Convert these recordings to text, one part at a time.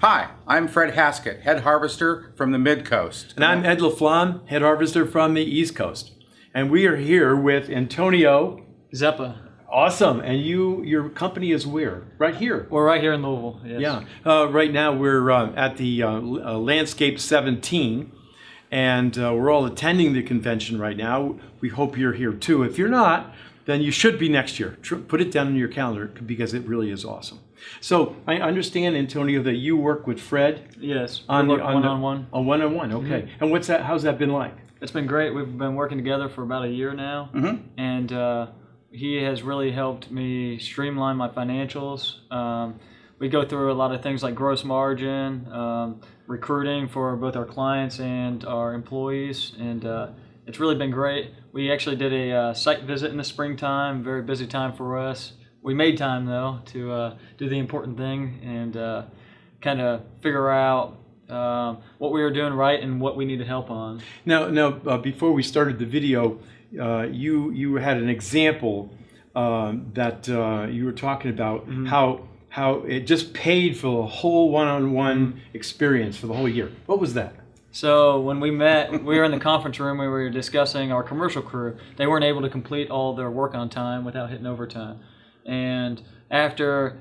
Hi, I'm Fred Haskett, head harvester from the Mid-Coast. And I'm Ed LaFlamme, head harvester from the East Coast. And we are here with Antonio Zeppa. Awesome. And your company is where? Right here. We're right here in Louisville. Yes. Yeah. Right now we're at the Landscape 17, and we're all attending the convention right now. We hope you're here too. If you're not, then you should be next year. Put it down in your calendar because it really is awesome. So I understand, Antonio, that you work with Fred. Yes. On one-on-one. A one-on-one. Okay. Mm-hmm. And what's that? How's that been like? It's been great. We've been working together for about a year now, and he has really helped me streamline my financials. We go through a lot of things like gross margin, recruiting for both our clients and our employees, and it's really been great. We actually did a site visit in the springtime, very busy time for us. We made time, though, to do the important thing and kind of figure out what we were doing right and what we needed help on. Now, before we started the video, you had an example that you were talking about how it just paid for the whole one-on-one experience for the whole year. What was that? So when we met, we were in the conference room. We were discussing our commercial crew. They weren't able to complete all their work on time without hitting overtime. And after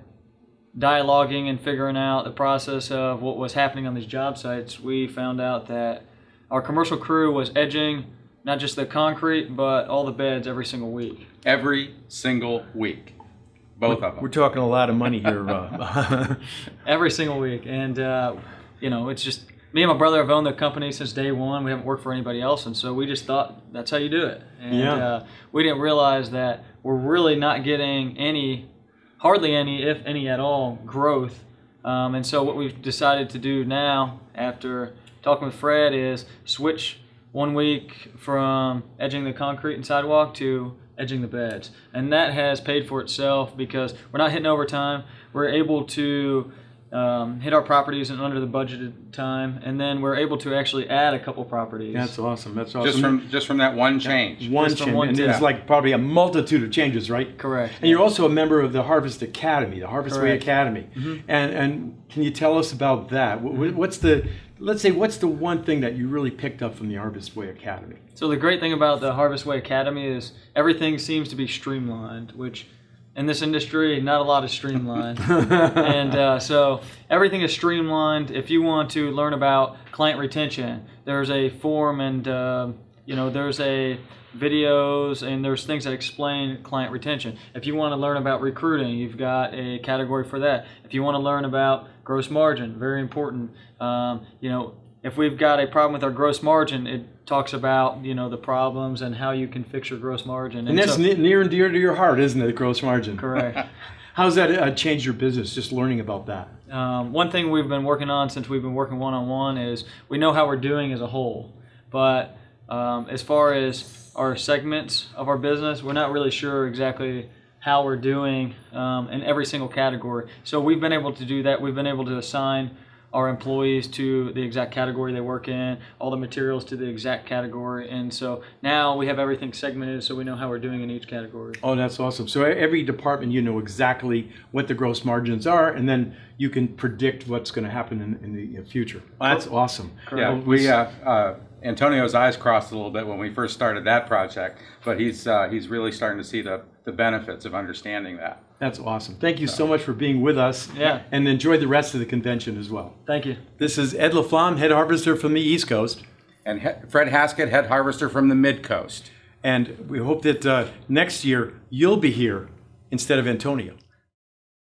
dialoguing and figuring out the process of what was happening on these job sites, we found out that our commercial crew was edging not just the concrete, but all the beds every single week. Every single week. Both of them. We're talking a lot of money here. Every single week. And, it's just, me and my brother have owned the company since day one. We haven't worked for anybody else, and so we just thought that's how you do it. And we didn't realize that we're really not getting hardly any, if any at all, growth. And so what we've decided to do now, after talking with Fred, is switch 1 week from edging the concrete and sidewalk to edging the beds. And that has paid for itself because we're not hitting overtime. We're able to hit our properties in under the budgeted time, and then we're able to actually add a couple properties. That's awesome. That's awesome. Just from that one change. One change. And there's like probably a multitude of changes, right? Correct. And you're also a member of the Harvest Academy, the Harvest Way Academy. And can you tell us about that? What's the one thing that you really picked up from the Harvest Way Academy? So the great thing about the Harvest Way Academy is everything seems to be streamlined, which in this industry, not a lot is streamlined. And so everything is streamlined. If you want to learn about client retention, there's a form and, there's a videos and there's things that explain client retention. If you want to learn about recruiting, you've got a category for that. If you want to learn about gross margin, very important. If we've got a problem with our gross margin, it talks about, the problems and how you can fix your gross margin. And that's near and dear to your heart, isn't it, gross margin? Correct. How's that changed your business, just learning about that? One thing we've been working on since we've been working one-on-one is we know how we're doing as a whole. But as far as our segments of our business, we're not really sure exactly how we're doing in every single category. So we've been able to do that. We've been able to assign our employees to the exact category they work in, all the materials to the exact category, and so now we have everything segmented so we know how we're doing in each category. Oh, that's awesome. So every department, you know exactly what the gross margins are, and then you can predict what's going to happen in the future. Well, that's awesome. Yeah, Antonio's eyes crossed a little bit when we first started that project, but he's really starting to see the benefits of understanding that. That's awesome. Thank you so much for being with us. Yeah. And enjoy the rest of the convention as well. Thank you. This is Ed LaFlamme, head harvester from the East Coast. And Fred Haskett, head harvester from the Mid-Coast. And we hope that next year you'll be here instead of Antonio.